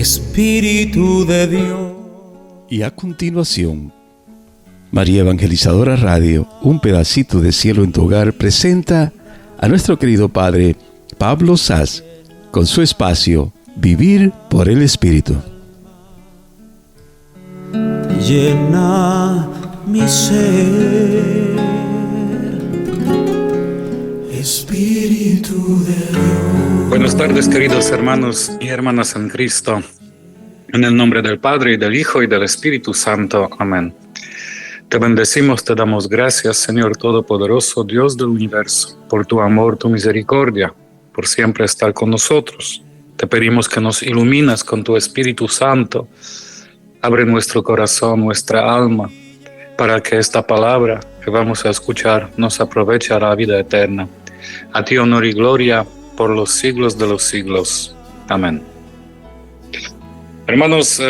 Espíritu de Dios. Y a continuación, María Evangelizadora Radio, un pedacito de cielo en tu hogar, presenta a nuestro querido padre Pablo Saz con su espacio Vivir por el Espíritu. Llena mi ser, Espíritu de Dios. Buenas tardes, queridos hermanos y hermanas en Cristo. En el nombre del Padre, y del Hijo, y del Espíritu Santo. Amén. Te bendecimos, te damos gracias, Señor Todopoderoso, Dios del universo, por tu amor, tu misericordia, por siempre estar con nosotros. Te pedimos que nos ilumines con tu Espíritu Santo. Abre nuestro corazón, nuestra alma, para que esta palabra que vamos a escuchar nos aproveche a la vida eterna. A ti honor y gloria por los siglos de los siglos. Amén. Hermanos,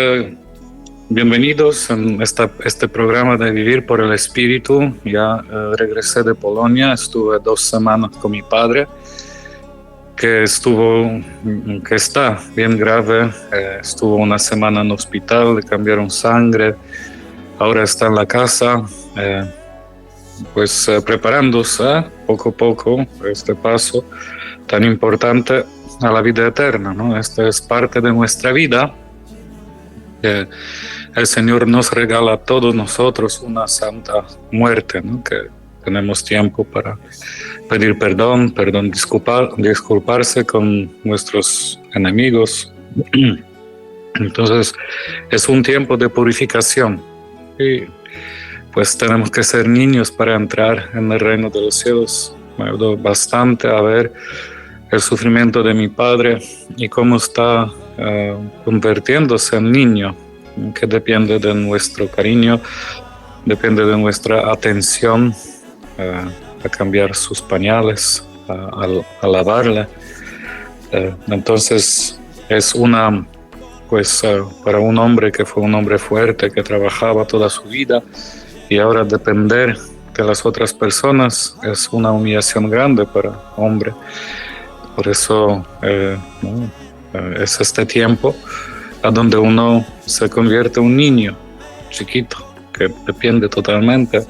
bienvenidos en este programa de Vivir por el Espíritu. Ya regresé de Polonia, estuve 2 semanas con mi padre, que está bien grave. Estuvo una semana en hospital, le cambiaron sangre, ahora está en la casa, preparándose poco a poco este paso tan importante a la vida eterna, ¿no? Esta es parte de nuestra vida. El Señor nos regala a todos nosotros una santa muerte, ¿no? Que tenemos tiempo para pedir perdón, disculparse con nuestros enemigos. Entonces es un tiempo de purificación y pues tenemos que ser niños para entrar en el reino de los cielos. Me ayudó bastante a ver el sufrimiento de mi padre y cómo está convirtiéndose en niño, que depende de nuestro cariño, depende de nuestra atención, a cambiar sus pañales, a lavarle. Entonces es para un hombre que fue un hombre fuerte, que trabajaba toda su vida, y ahora depender de las otras personas es una humillación grande para un hombre. Por eso es este tiempo a donde uno se convierte en un niño chiquito que depende totalmente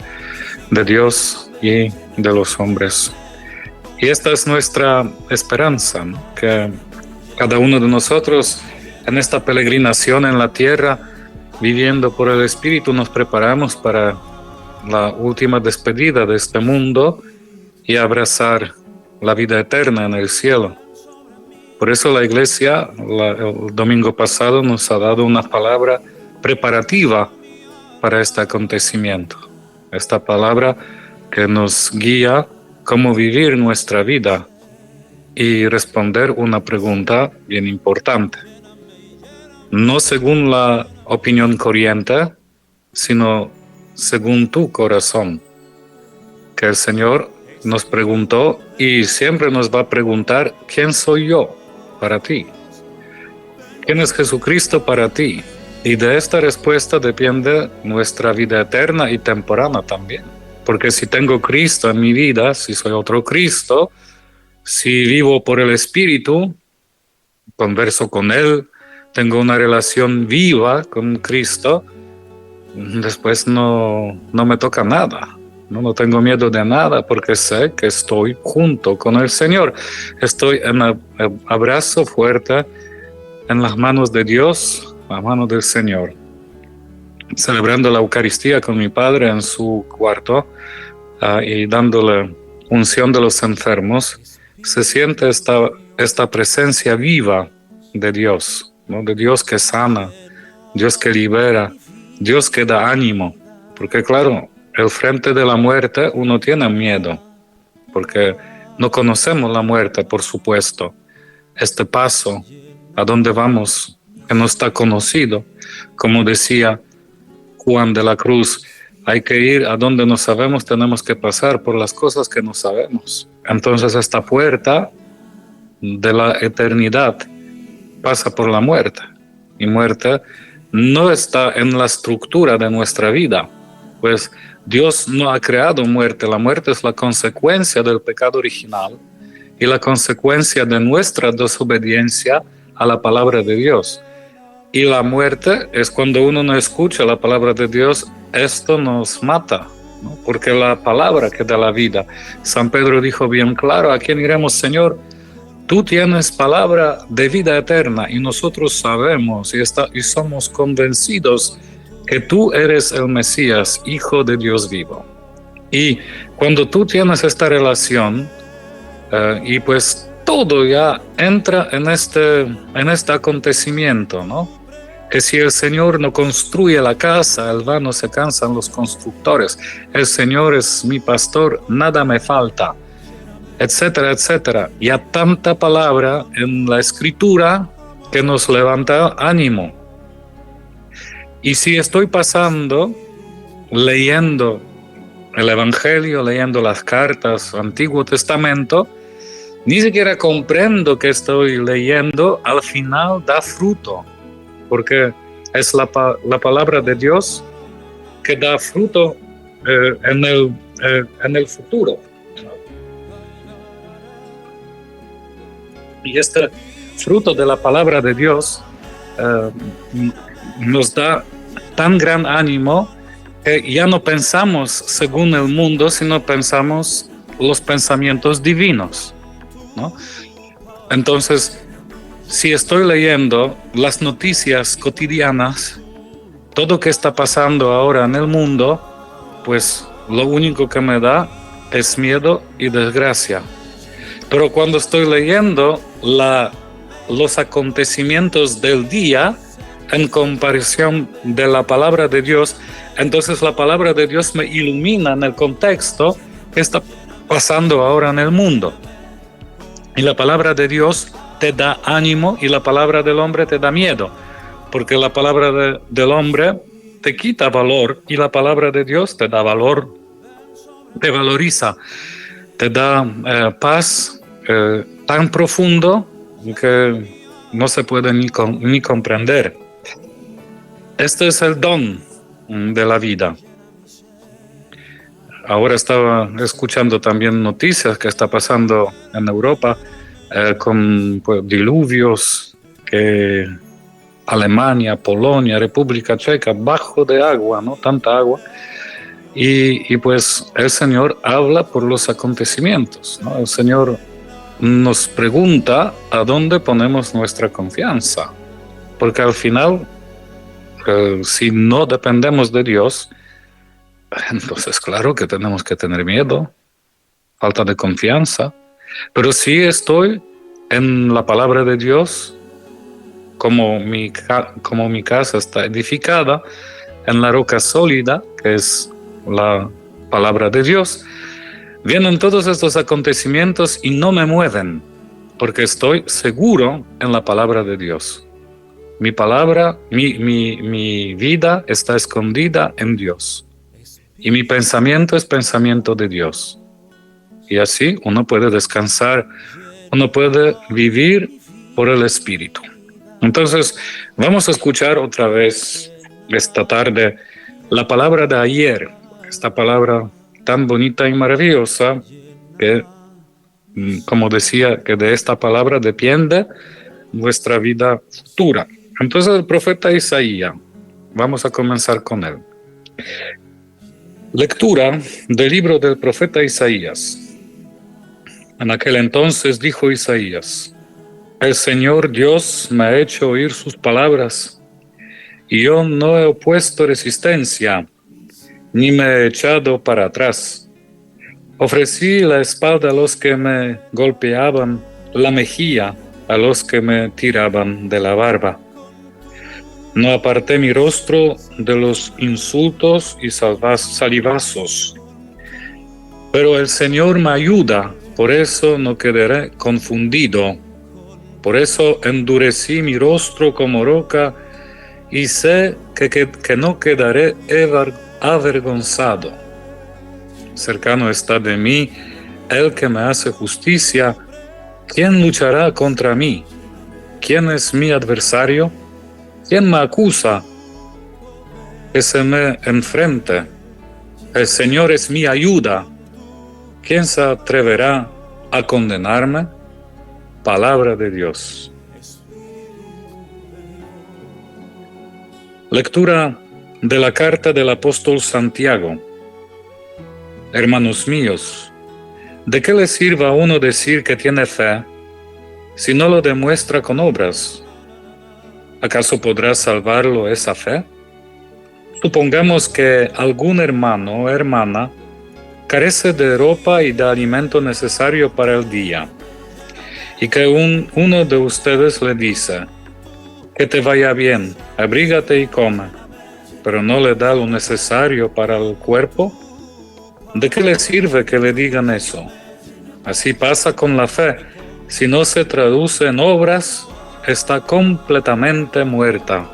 de Dios y de los hombres. Y esta es nuestra esperanza, ¿no? Que cada uno de nosotros en esta peregrinación en la tierra, viviendo por el Espíritu, nos preparamos para la última despedida de este mundo y abrazar la vida eterna en el cielo. Por eso la Iglesia el domingo pasado nos ha dado una palabra preparativa para este acontecimiento. Esta palabra que nos guía cómo vivir nuestra vida y responder una pregunta bien importante. No según la opinión corriente, sino según tu corazón. Que el Señor nos preguntó y siempre nos va a preguntar: ¿quién soy yo para ti? ¿Quién es Jesucristo para ti? Y de esta respuesta depende nuestra vida eterna y temporana también. Porque si tengo Cristo en mi vida, si soy otro Cristo, si vivo por el Espíritu, converso con Él, tengo una relación viva con Cristo, después no me toca nada. No tengo miedo de nada porque sé que estoy junto con el Señor. Estoy en el abrazo fuerte en las manos de Dios, las manos del Señor. Celebrando la Eucaristía con mi padre en su cuarto y dándole unción de los enfermos, se siente esta presencia viva de Dios, ¿no? De Dios que sana, Dios que libera, Dios que da ánimo. Porque claro, el frente de la muerte uno tiene miedo, porque no conocemos la muerte, por supuesto. Este paso a donde vamos, que no está conocido, como decía Juan de la Cruz, hay que ir a donde no sabemos, tenemos que pasar por las cosas que no sabemos. Entonces esta puerta de la eternidad pasa por la muerte, y muerte no está en la estructura de nuestra vida, pues Dios no ha creado muerte. La muerte es la consecuencia del pecado original y la consecuencia de nuestra desobediencia a la palabra de Dios. Y la muerte es cuando uno no escucha la palabra de Dios, esto nos mata, ¿no? Porque la palabra que da la vida. San Pedro dijo bien claro: ¿a quién iremos, Señor? Tú tienes palabra de vida eterna y nosotros sabemos y somos convencidos que tú eres el Mesías, Hijo de Dios vivo. Y cuando tú tienes esta relación, y pues todo ya entra en este acontecimiento, ¿no? Que si el Señor no construye la casa, en vano se cansan los constructores. El Señor es mi pastor, nada me falta, etcétera, etcétera. Y hay tanta palabra en la Escritura que nos levanta ánimo. Y si estoy pasando, leyendo el Evangelio, leyendo las cartas, Antiguo Testamento, ni siquiera comprendo que estoy leyendo, al final da fruto, porque es la palabra de Dios que da fruto en el futuro. Y este fruto de la palabra de Dios nos da tan gran ánimo que ya no pensamos según el mundo, sino pensamos los pensamientos divinos, ¿no? Entonces, si estoy leyendo las noticias cotidianas, todo que está pasando ahora en el mundo, pues lo único que me da es miedo y desgracia. Pero cuando estoy leyendo los acontecimientos del día en comparación de la palabra de Dios, entonces la palabra de Dios me ilumina en el contexto que está pasando ahora en el mundo. Y la palabra de Dios te da ánimo y la palabra del hombre te da miedo, porque la palabra del hombre te quita valor y la palabra de Dios te da valor, te valoriza, te da paz tan profundo que no se puede ni comprender. Este es el don de la vida. Ahora estaba escuchando también noticias que está pasando en Europa con pues, diluvios, que Alemania, Polonia, República Checa, bajo de agua, ¿no? Tanta agua. Y pues el Señor habla por los acontecimientos, ¿no? El Señor nos pregunta a dónde ponemos nuestra confianza, porque al final, si no dependemos de Dios, entonces claro que tenemos que tener miedo, falta de confianza. Pero si estoy en la palabra de Dios, como mi casa está edificada en la roca sólida, que es la palabra de Dios, vienen todos estos acontecimientos y no me mueven, porque estoy seguro en la palabra de Dios. Mi palabra, mi vida está escondida en Dios. Y mi pensamiento es pensamiento de Dios. Y así uno puede descansar, uno puede vivir por el Espíritu. Entonces, vamos a escuchar otra vez esta tarde la palabra de ayer, esta palabra tan bonita y maravillosa que, como decía, que de esta palabra depende nuestra vida futura. Entonces, el profeta Isaías, vamos a comenzar con él. Lectura del libro del profeta Isaías. En aquel entonces dijo Isaías: el Señor Dios me ha hecho oír sus palabras, y yo no he opuesto resistencia, ni me he echado para atrás. Ofrecí la espalda a los que me golpeaban, la mejilla a los que me tiraban de la barba. No aparté mi rostro de los insultos y salivazos. Pero el Señor me ayuda, por eso no quedaré confundido. Por eso endurecí mi rostro como roca y sé que no quedaré avergonzado. Cercano está de mí el que me hace justicia. ¿Quién luchará contra mí? ¿Quién es mi adversario? ¿Quién me acusa? Que se me enfrente. El Señor es mi ayuda. ¿Quién se atreverá a condenarme? Palabra de Dios. Lectura de la carta del apóstol Santiago. Hermanos míos, ¿de qué le sirve a uno decir que tiene fe si no lo demuestra con obras? ¿Acaso podrá salvarlo esa fe? Supongamos que algún hermano o hermana carece de ropa y de alimento necesario para el día, y que uno de ustedes le dice: que te vaya bien, abrígate y come, pero no le da lo necesario para el cuerpo. ¿De qué le sirve que le digan eso? Así pasa con la fe. Si no se traduce en obras, está completamente muerta.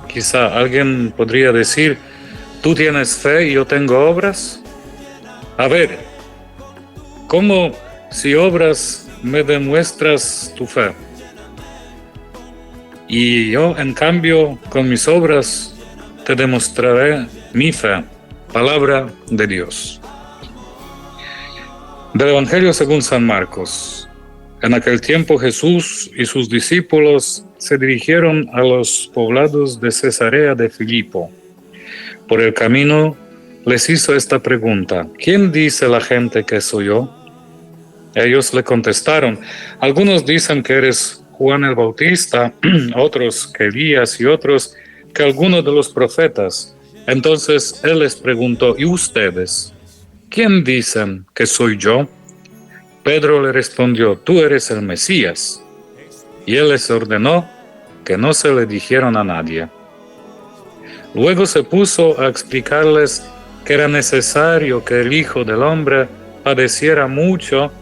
Quizá alguien podría decir: ¿tú tienes fe y yo tengo obras? A ver, ¿cómo si obras me demuestras tu fe? Y yo, en cambio, con mis obras te demostraré mi fe. Palabra de Dios. Del Evangelio según San Marcos. En aquel tiempo Jesús y sus discípulos se dirigieron a los poblados de Cesarea de Filipo. Por el camino les hizo esta pregunta: ¿quién dice la gente que soy yo? Ellos le contestaron: algunos dicen que eres Juan el Bautista, otros que Elías y otros que alguno de los profetas. Entonces él les preguntó: ¿y ustedes? ¿Quién dicen que soy yo? Pedro le respondió: tú eres el Mesías. Y él les ordenó que no se le dijeron a nadie. Luego se puso a explicarles que era necesario que el Hijo del Hombre padeciera mucho,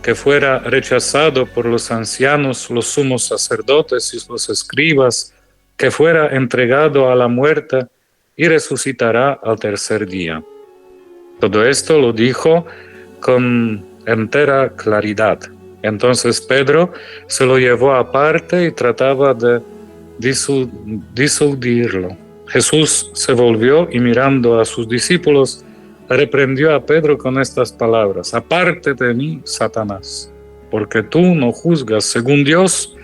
que fuera rechazado por los ancianos, los sumos sacerdotes y los escribas, que fuera entregado a la muerte y resucitará al tercer día. Todo esto lo dijo con entera claridad. Entonces Pedro se lo llevó aparte y trataba de disuadirlo. Jesús se volvió y, mirando a sus discípulos, reprendió a Pedro con estas palabras: aparte de mí, Satanás, porque tú no juzgas según Dios,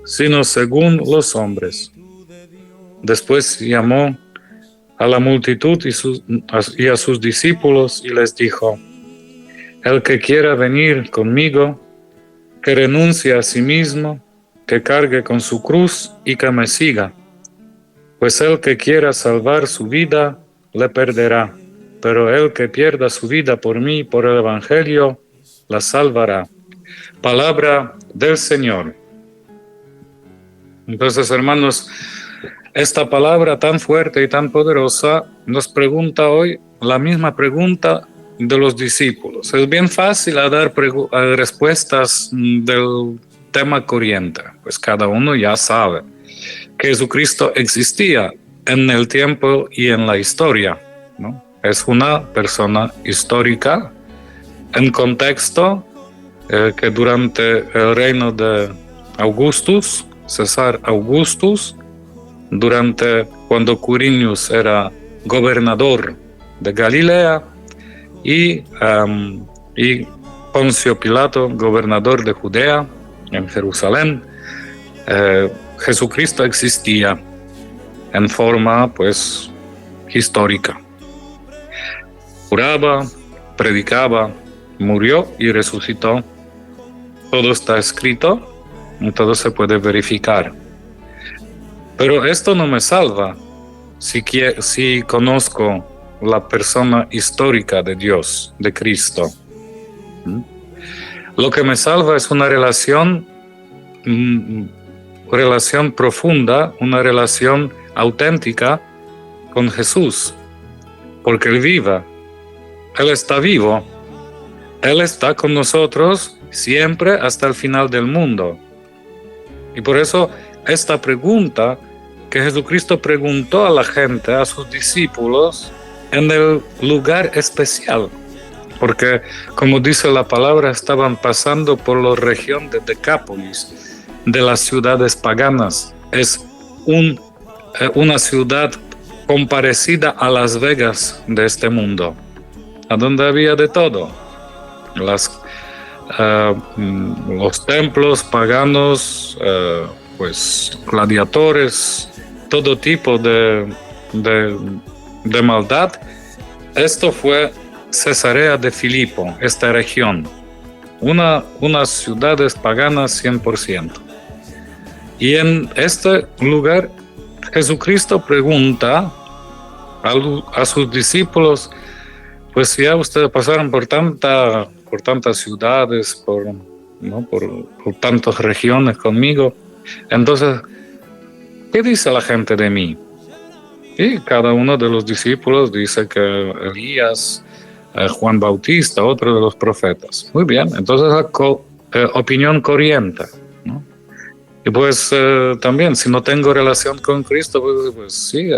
sino según los hombres. Después llamó a la multitud y a sus discípulos y les dijo: el que quiera venir conmigo, que renuncie a sí mismo, que cargue con su cruz y que me siga. Pues el que quiera salvar su vida, le perderá, pero el que pierda su vida por mí, por el Evangelio, la salvará. Palabra del Señor. Entonces, hermanos, esta palabra tan fuerte y tan poderosa nos pregunta hoy la misma pregunta de los discípulos. Es bien fácil dar respuestas del tema corriente, pues cada uno ya sabe que Jesucristo existía en el tiempo y en la historia, ¿no? Es una persona histórica en contexto que durante el reino de Augustus, César Augustus, cuando Quirinius era gobernador de Galilea y Poncio Pilato, gobernador de Judea en Jerusalén, Jesucristo existía en forma pues histórica. Curaba, predicaba, murió y resucitó. Todo está escrito y todo se puede verificar. Pero esto no me salva si conozco la persona histórica de Dios, de Cristo. Lo que me salva es una relación profunda, una relación auténtica con Jesús, porque Él vive, Él está vivo, Él está con nosotros siempre hasta el final del mundo. Y por eso esta pregunta que Jesucristo preguntó a la gente, a sus discípulos, en el lugar especial, porque como dice la palabra, estaban pasando por la región de Decápolis, de las ciudades paganas. Es una ciudad comparecida a Las Vegas de este mundo, a donde había de todo. Los templos paganos, pues gladiadores, todo tipo de maldad. Esto fue Cesarea de Filipo, esta región, unas ciudades paganas 100%. Y en este lugar Jesucristo pregunta a sus discípulos, pues ya ustedes pasaron por tantas ciudades, por tantas regiones conmigo, entonces, ¿qué dice la gente de mí? Y cada uno de los discípulos dice que Elías, Juan Bautista, otro de los profetas. Muy bien, entonces la opinión corriente, ¿no? Y pues también, si no tengo relación con Cristo, pues sí,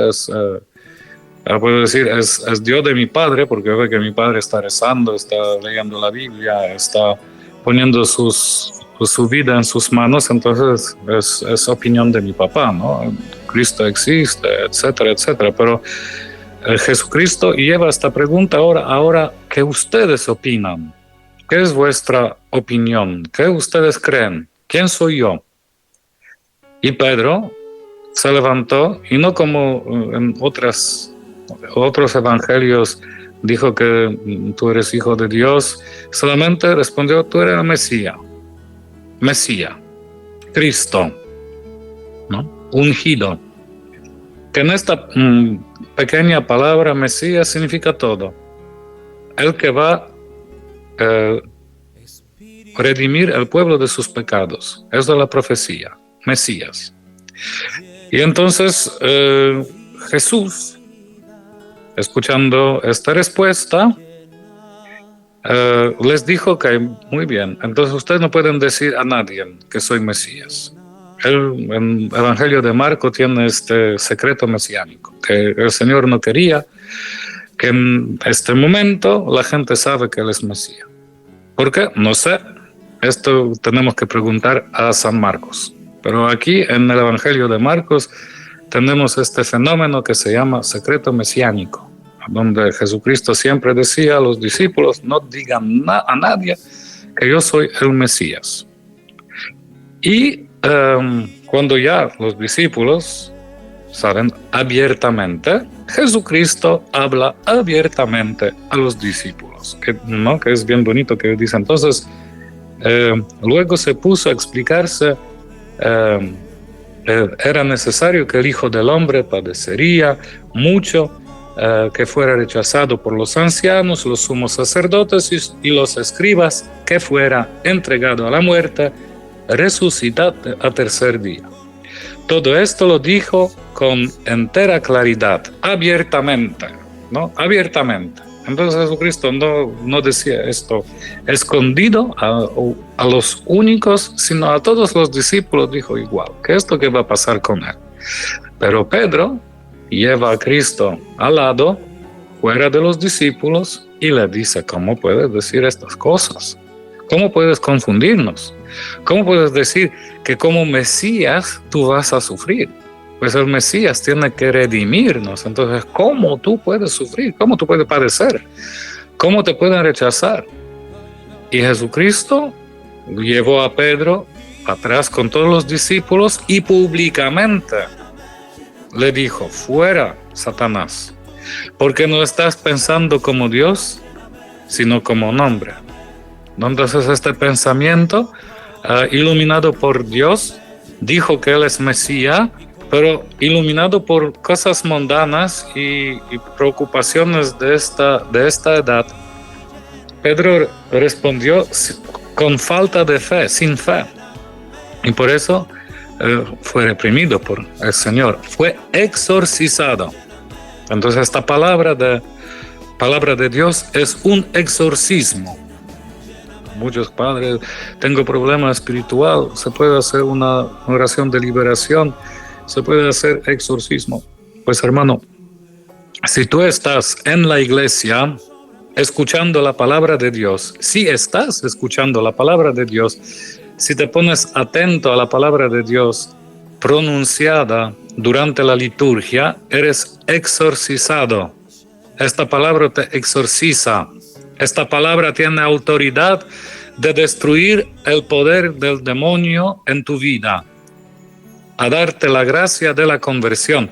puedo decir, es Dios de mi padre, porque ve que mi padre está rezando, está leyendo la Biblia, está poniendo su vida en sus manos, entonces es opinión de mi papá, ¿no? Cristo existe, etcétera, etcétera. Pero Jesucristo lleva esta pregunta ahora, ¿qué ustedes opinan? ¿Qué es vuestra opinión? ¿Qué ustedes creen? ¿Quién soy yo? Y Pedro se levantó y no como en otros evangelios dijo que tú eres hijo de Dios, solamente respondió, tú eres el Mesías, Cristo, ¿no? Ungido. Que en esta pequeña palabra Mesías significa todo. El que va a redimir al pueblo de sus pecados. Eso es la profecía, Mesías. Y entonces Jesús, escuchando esta respuesta, les dijo que muy bien, entonces ustedes no pueden decir a nadie que soy Mesías. En el Evangelio de Marcos tiene este secreto mesiánico, que el Señor no quería que en este momento la gente sabe que Él es Mesías. ¿Por qué? No sé, esto tenemos que preguntar a San Marcos. Pero aquí en el Evangelio de Marcos tenemos este fenómeno que se llama secreto mesiánico, donde Jesucristo siempre decía a los discípulos, no digan a nadie que yo soy el Mesías. Y cuando ya los discípulos saben abiertamente, Jesucristo habla abiertamente a los discípulos, que es bien bonito que dice. Entonces, luego se puso a explicarse, era necesario que el Hijo del Hombre padecería mucho, que fuera rechazado por los ancianos, los sumos sacerdotes y los escribas, que fuera entregado a la muerte, resucitar al tercer día. Todo esto lo dijo con entera claridad, abiertamente, ¿no? Abiertamente. Entonces Jesucristo no decía esto escondido a los únicos, sino a todos los discípulos dijo igual, que esto que va a pasar con él. Pero Pedro lleva a Cristo al lado, fuera de los discípulos, y le dice, ¿cómo puedes decir estas cosas? ¿Cómo puedes confundirnos? ¿Cómo puedes decir que como Mesías tú vas a sufrir? Pues el Mesías tiene que redimirnos. Entonces, ¿cómo tú puedes sufrir? ¿Cómo tú puedes padecer? ¿Cómo te pueden rechazar? Y Jesucristo llevó a Pedro atrás con todos los discípulos y públicamente le dijo, fuera, Satanás, porque no estás pensando como Dios, sino como un hombre. Entonces este pensamiento, iluminado por Dios, dijo que Él es Mesías, pero iluminado por cosas mundanas y preocupaciones de esta edad, Pedro respondió con falta de fe, sin fe. Y por eso fue reprimido por el Señor, fue exorcizado. Entonces esta palabra de Dios es un exorcismo. Muchos padres, tengo problema espiritual, se puede hacer una oración de liberación, se puede hacer exorcismo. Pues hermano, si tú estás en la iglesia escuchando la palabra de Dios, si estás escuchando la palabra de Dios, si te pones atento a la palabra de Dios pronunciada durante la liturgia, eres exorcizado. Esta palabra te exorciza. Esta palabra tiene autoridad de destruir el poder del demonio en tu vida. a darte la gracia de la conversión.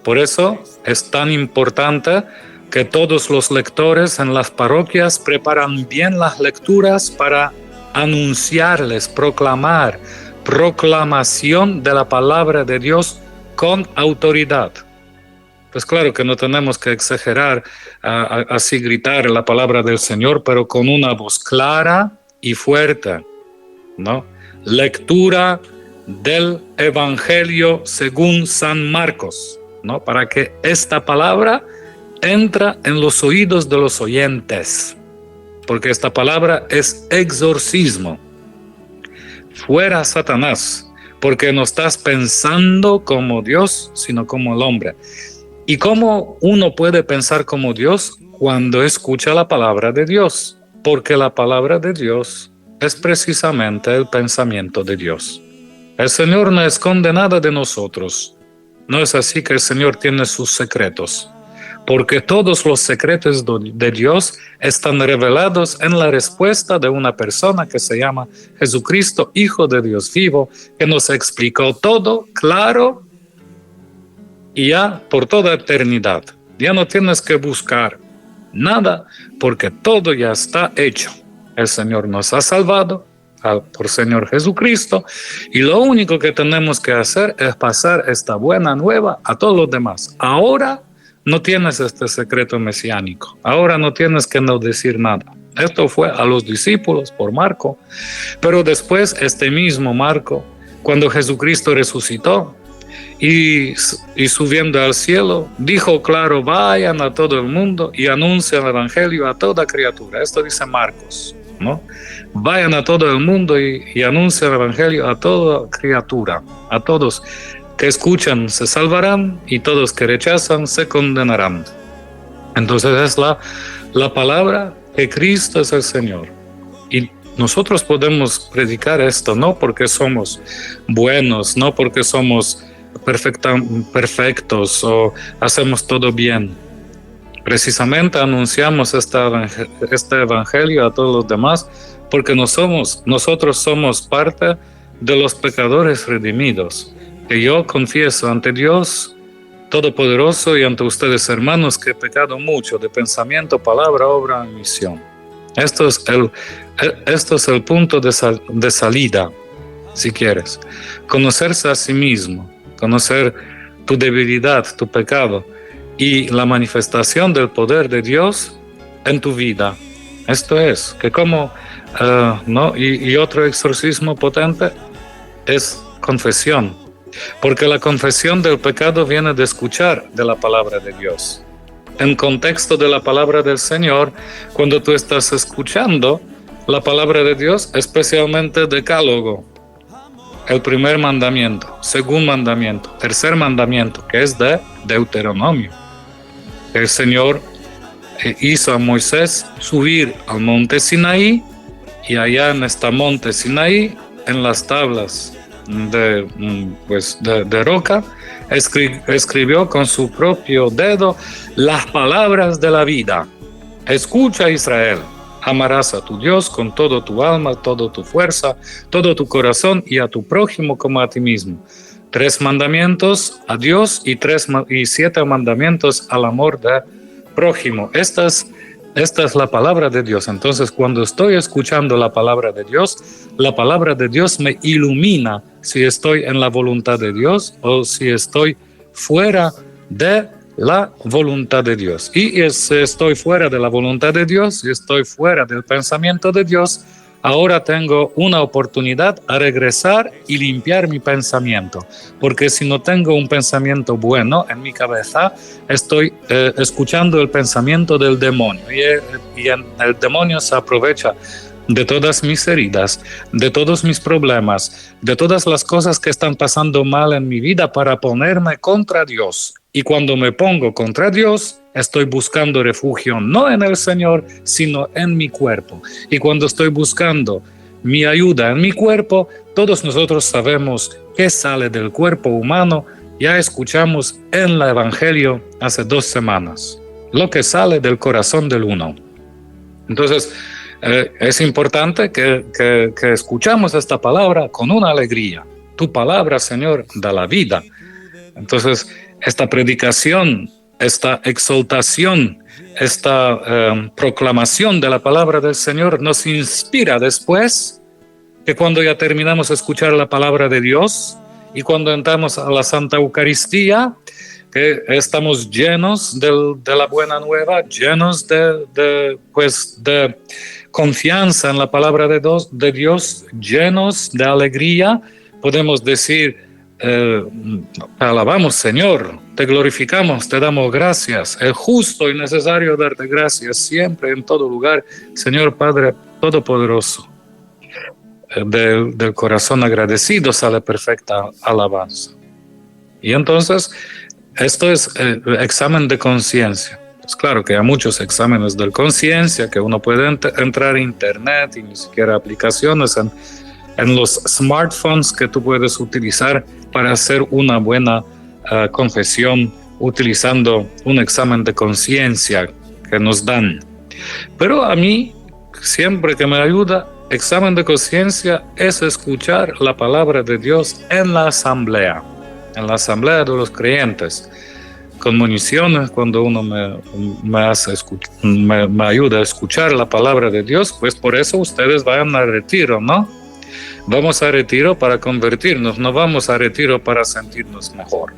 Por eso es tan importante que todos los lectores en las parroquias preparan bien las lecturas para anunciarles, proclamación de la palabra de Dios con autoridad. Pues claro que no tenemos que exagerar, así gritar la palabra del Señor, pero con una voz clara y fuerte, ¿no? Lectura del Evangelio según San Marcos, ¿no? Para que esta palabra entre en los oídos de los oyentes, porque esta palabra es exorcismo. Fuera Satanás, porque no estás pensando como Dios, sino como el hombre. ¿Y cómo uno puede pensar como Dios? Cuando escucha la palabra de Dios, porque la palabra de Dios es precisamente el pensamiento de Dios. El Señor no esconde nada de nosotros. No es así que el Señor tiene sus secretos, porque todos los secretos de Dios están revelados en la respuesta de una persona que se llama Jesucristo, Hijo de Dios vivo, que nos explicó todo claro y ya por toda eternidad. Ya no tienes que buscar nada, porque todo ya está hecho. El Señor nos ha salvado por Señor Jesucristo, y lo único que tenemos que hacer es pasar esta buena nueva a todos los demás. Ahora no tienes este secreto mesiánico, ahora no tienes que no decir nada. Esto fue a los discípulos por Marco, pero después este mismo Marco, cuando Jesucristo resucitó y subiendo al cielo, dijo claro: vayan a todo el mundo y anuncien el Evangelio a toda criatura. Esto dice Marcos, ¿no? Vayan a todo el mundo y anuncien el Evangelio a toda criatura. A todos que escuchan se salvarán, y todos que rechazan se condenarán. Entonces es la palabra que Cristo es el Señor. Y nosotros podemos predicar esto no porque somos buenos, no porque somos perfectos o hacemos todo bien. Precisamente anunciamos este Evangelio a todos los demás porque nosotros somos parte de los pecadores redimidos. Que yo confieso ante Dios Todopoderoso y ante ustedes, hermanos, que he pecado mucho de pensamiento, palabra, obra y misión. Esto es el punto de salida, si quieres. Conocerse a sí mismo, conocer tu debilidad, tu pecado y la manifestación del poder de Dios en tu vida. Esto es, que ¿no? Y otro exorcismo potente es confesión, porque la confesión del pecado viene de escuchar de la palabra de Dios. En contexto de la palabra del Señor, cuando tú estás escuchando la palabra de Dios, especialmente Decálogo, el primer mandamiento, segundo mandamiento, tercer mandamiento, que es de Deuteronomio. El Señor hizo a Moisés subir al monte Sinaí, y allá en este monte Sinaí, en las tablas de roca, escribió con su propio dedo las palabras de la vida. Escucha, Israel, amarás a tu Dios con todo tu alma, toda tu fuerza, todo tu corazón, y a tu prójimo como a ti mismo. 3 mandamientos a Dios y 7 mandamientos al amor de prójimo. Esta es la palabra de Dios. Entonces, cuando estoy escuchando la palabra de Dios me ilumina si estoy en la voluntad de Dios o si estoy fuera de la voluntad de Dios. Y si estoy fuera de la voluntad de Dios, si estoy fuera del pensamiento de Dios, ahora tengo una oportunidad a regresar y limpiar mi pensamiento, porque si no tengo un pensamiento bueno en mi cabeza, estoy escuchando el pensamiento del demonio, y el demonio se aprovecha de todas mis heridas, de todos mis problemas, de todas las cosas que están pasando mal en mi vida para ponerme contra Dios. Y cuando me pongo contra Dios, estoy buscando refugio no en el Señor, sino en mi cuerpo. Y cuando estoy buscando mi ayuda en mi cuerpo, todos nosotros sabemos qué sale del cuerpo humano. Ya escuchamos en el Evangelio hace 2 semanas, lo que sale del corazón del uno. Entonces, es importante que escuchamos esta palabra con una alegría, Tu palabra, Señor, da la vida. Entonces, esta predicación, esta exaltación, esta proclamación de la palabra del Señor nos inspira después que cuando ya terminamos de escuchar la palabra de Dios y cuando entramos a la Santa Eucaristía, que estamos llenos de la buena nueva, llenos de confianza en la palabra de Dios, llenos de alegría, podemos decir, te alabamos, Señor, te glorificamos, te damos gracias. Es justo y necesario darte gracias siempre, en todo lugar, Señor Padre Todopoderoso. Del corazón agradecido sale perfecta alabanza. Y entonces, esto es examen de conciencia. Es claro que hay muchos exámenes de conciencia que uno puede entrar a internet y ni siquiera aplicaciones en los smartphones que tú puedes utilizar para hacer una buena confesión utilizando un examen de conciencia que nos dan. Pero a mí, siempre que me ayuda, examen de conciencia es escuchar la palabra de Dios en la asamblea de los creyentes, con municiones, cuando uno me ayuda a escuchar la palabra de Dios, pues por eso ustedes vayan a retiro, ¿no? Vamos a retiro para convertirnos, no vamos a retiro para sentirnos mejor,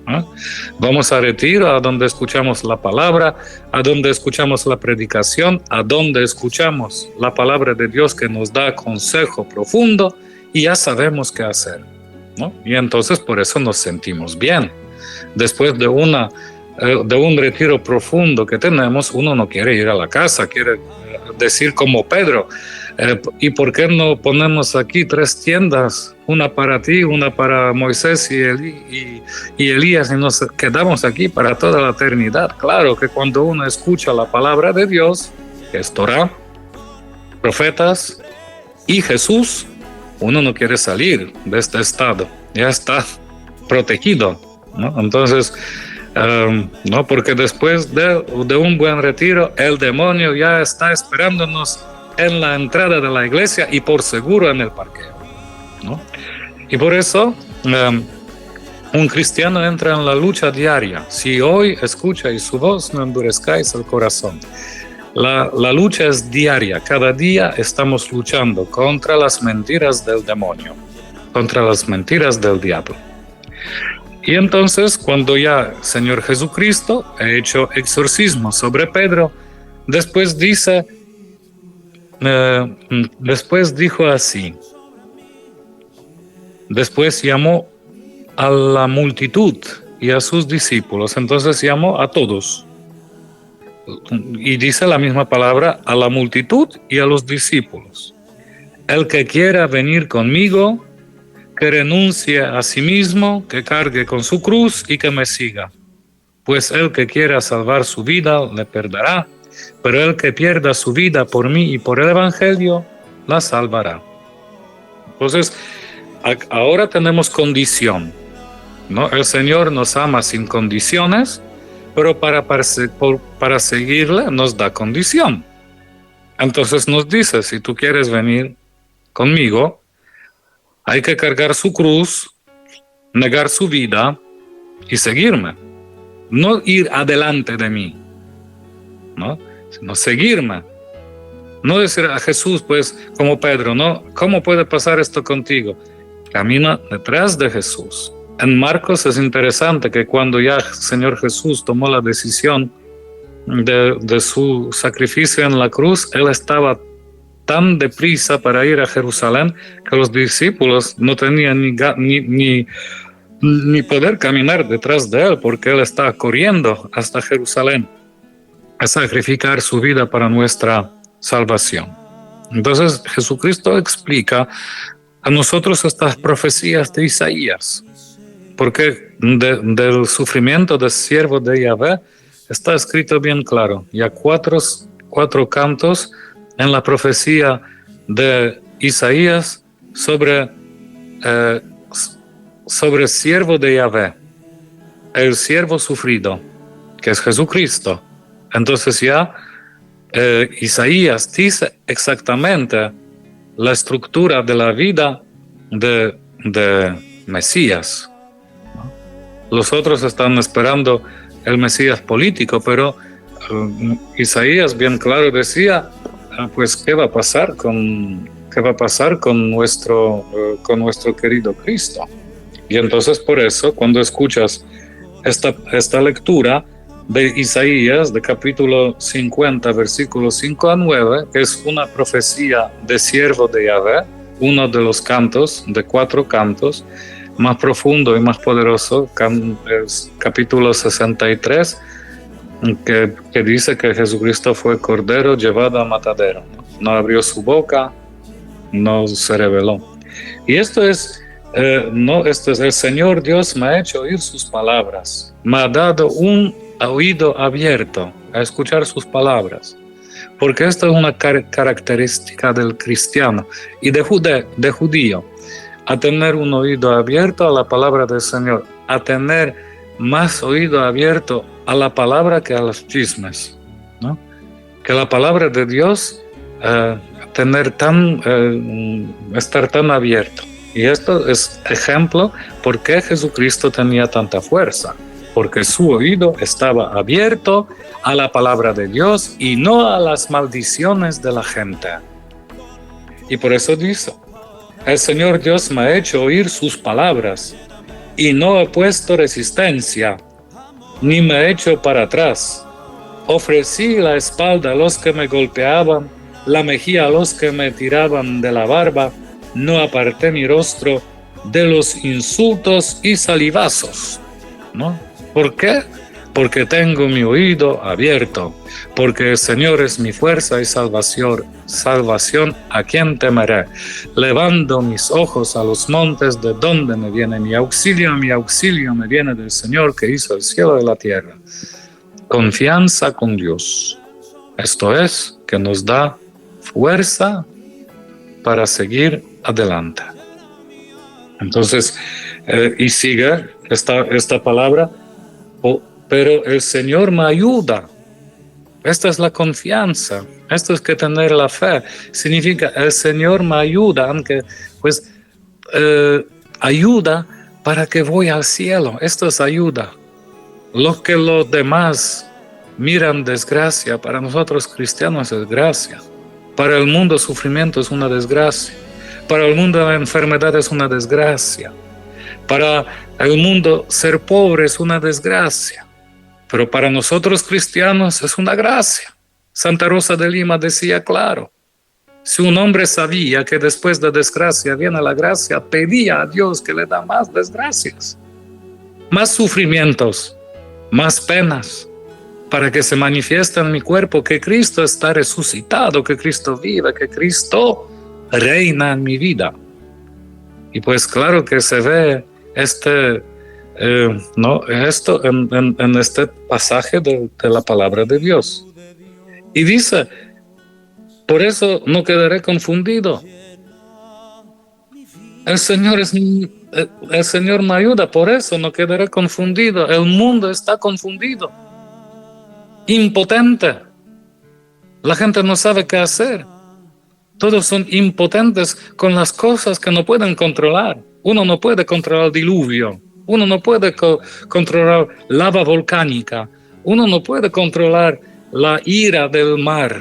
¿no? Vamos a retiro a donde escuchamos la palabra, a donde escuchamos la predicación, a donde escuchamos la palabra de Dios que nos da consejo profundo y ya sabemos qué hacer, ¿no? Y entonces por eso nos sentimos bien. Después de un retiro profundo que tenemos, uno no quiere ir a la casa, quiere decir como Pedro, ¿y por qué no ponemos aquí 3 tiendas? Una para ti, una para Moisés y Elías, y nos quedamos aquí para toda la eternidad. Claro que cuando uno escucha la palabra de Dios, que es Torah, profetas y Jesús, uno no quiere salir de este estado, ya está protegido, ¿no? Entonces, no, porque después de un buen retiro, el demonio ya está esperándonos en la entrada de la iglesia y por seguro en el parqueo, ¿no? Y por eso un cristiano entra en la lucha diaria. Si hoy escucháis su voz, no endurezcáis el corazón. La lucha es diaria. Cada día estamos luchando contra las mentiras del demonio, contra las mentiras del diablo. Y entonces, cuando ya Señor Jesucristo ha hecho exorcismo sobre Pedro, después dijo así, después llamó a la multitud y a sus discípulos, entonces llamó a todos. Y dice la misma palabra a la multitud y a los discípulos. El que quiera venir conmigo, que renuncie a sí mismo, que cargue con su cruz y que me siga. Pues el que quiera salvar su vida, le perderá, pero el que pierda su vida por mí y por el Evangelio, la salvará. Entonces, ahora tenemos condición, ¿no? El Señor nos ama sin condiciones, pero para seguirle nos da condición. Entonces nos dice, si tú quieres venir conmigo, hay que cargar su cruz, negar su vida y seguirme. No ir adelante de mí, ¿no? Sino seguirme. No decir a Jesús, pues, como Pedro, ¿no? ¿Cómo puede pasar esto contigo? Camina detrás de Jesús. En Marcos es interesante que cuando ya Señor Jesús tomó la decisión de su sacrificio en la cruz, Él estaba tan deprisa para ir a Jerusalén que los discípulos no tenían ni poder caminar detrás de Él, porque Él estaba corriendo hasta Jerusalén a sacrificar su vida para nuestra salvación. Entonces Jesucristo explica a nosotros estas profecías de Isaías, porque del sufrimiento del siervo de Yahvé está escrito bien claro. Ya cuatro cantos en la profecía de Isaías sobre el siervo de Yahvé, el siervo sufrido, que es Jesucristo. Entonces ya Isaías dice exactamente la estructura de la vida de Mesías, ¿no? Los otros están esperando el Mesías político, pero Isaías bien claro decía, pues ¿qué va a pasar con nuestro querido Cristo? Y entonces por eso cuando escuchas esta lectura de Isaías, de capítulo 50, versículos 5 a 9, que es una profecía de siervo de Yahvé, uno de los cantos, de 4 cantos, más profundo y más poderoso, es capítulo 63, que dice que Jesucristo fue cordero llevado a matadero, no abrió su boca, no se reveló. Y esto es el Señor Dios me ha hecho oír sus palabras, me ha dado un oído abierto a escuchar sus palabras, porque esto es una característica del cristiano y de judío, a tener un oído abierto a la palabra del Señor, a tener más oído abierto a la palabra que a los chismes, ¿no? Que la palabra de Dios estar tan abierto. Y esto es ejemplo por qué Jesucristo tenía tanta fuerza, porque su oído estaba abierto a la palabra de Dios y no a las maldiciones de la gente. Y por eso dice, el Señor Dios me ha hecho oír sus palabras y no he puesto resistencia, ni me he hecho para atrás. Ofrecí la espalda a los que me golpeaban, la mejilla a los que me tiraban de la barba, no aparté mi rostro de los insultos y salivazos, ¿no? ¿Por qué? Porque tengo mi oído abierto, porque el Señor es mi fuerza y salvación, ¿a quién temeré? Levanto mis ojos a los montes, ¿de dónde me viene mi auxilio? Mi auxilio me viene del Señor que hizo el cielo y la tierra. Confianza con Dios. Esto es, que nos da fuerza para seguir adelante. Entonces, y sigue esta palabra, pero el Señor me ayuda. Esta es la confianza, esto es que tener la fe. Significa, el Señor me ayuda, aunque pues ayuda para que voy al cielo. Esto es ayuda. Lo que los demás miran desgracia, para nosotros cristianos es gracia. Para el mundo sufrimiento es una desgracia. Para el mundo la enfermedad es una desgracia. Para el mundo ser pobre es una desgracia. Pero para nosotros cristianos es una gracia. Santa Rosa de Lima decía claro, si un hombre sabía que después de desgracia viene la gracia, pedía a Dios que le da más desgracias, más sufrimientos, más penas, para que se manifieste en mi cuerpo que Cristo está resucitado, que Cristo vive, que Cristo reina en mi vida. Y pues claro que se ve esto en este pasaje de la palabra de Dios. Y dice, por eso no quedaré confundido. El Señor me ayuda, por eso no quedaré confundido. El mundo está confundido, impotente. La gente no sabe qué hacer. Todos son impotentes con las cosas que no pueden controlar. Uno no puede controlar el diluvio. Uno no puede controlar lava volcánica. Uno no puede controlar la ira del mar,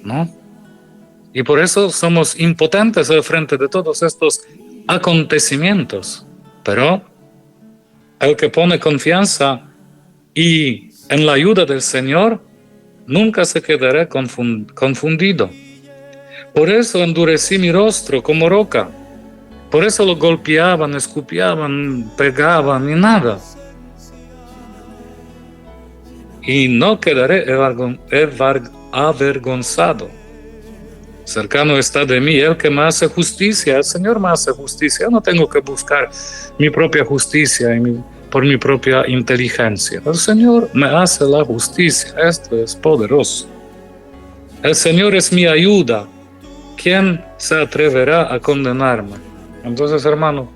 ¿no? Y por eso somos impotentes al frente de todos estos acontecimientos. Pero el que pone confianza y en la ayuda del Señor nunca se quedará confundido. Por eso endurecí mi rostro como roca. Por eso lo golpeaban, escupían, pegaban y nada. Y no quedaré avergonzado. Cercano está de mí el que me hace justicia. El Señor me hace justicia. Yo no tengo que buscar mi propia justicia por mi propia inteligencia. El Señor me hace la justicia. Esto es poderoso. El Señor es mi ayuda. ¿Quién se atreverá a condenarme? Entonces, hermano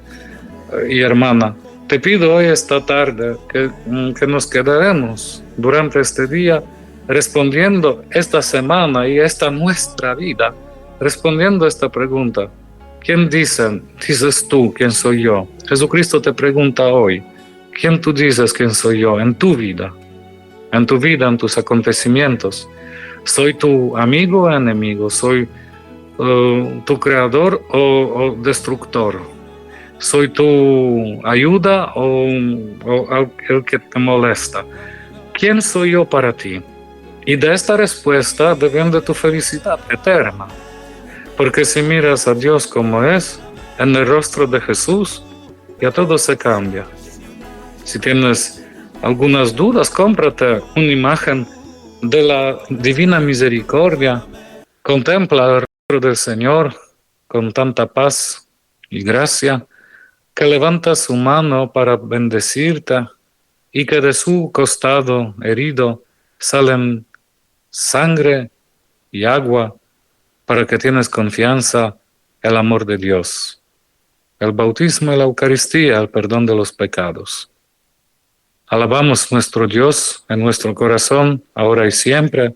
y hermana, te pido hoy esta tarde que nos quedaremos durante este día respondiendo esta semana y esta nuestra vida, respondiendo esta pregunta. ¿Quién dices tú quién soy yo? Jesucristo te pregunta hoy, ¿quién tú dices quién soy yo en tu vida? En tu vida, en tus acontecimientos. ¿Soy tu amigo o enemigo? ¿Soy tu creador o destructor? ¿Soy tu ayuda o el que te molesta? ¿Quién soy yo para ti? Y de esta respuesta depende tu felicidad eterna. Porque si miras a Dios como es, en el rostro de Jesús, ya todo se cambia. Si tienes algunas dudas, cómprate una imagen de la divina misericordia. Contempla el rostro del Señor con tanta paz y gracia, que levanta su mano para bendecirte y que de su costado herido salen sangre y agua para que tienes confianza en el amor de Dios. El bautismo y la Eucaristía, el perdón de los pecados. Alabamos nuestro Dios en nuestro corazón, ahora y siempre.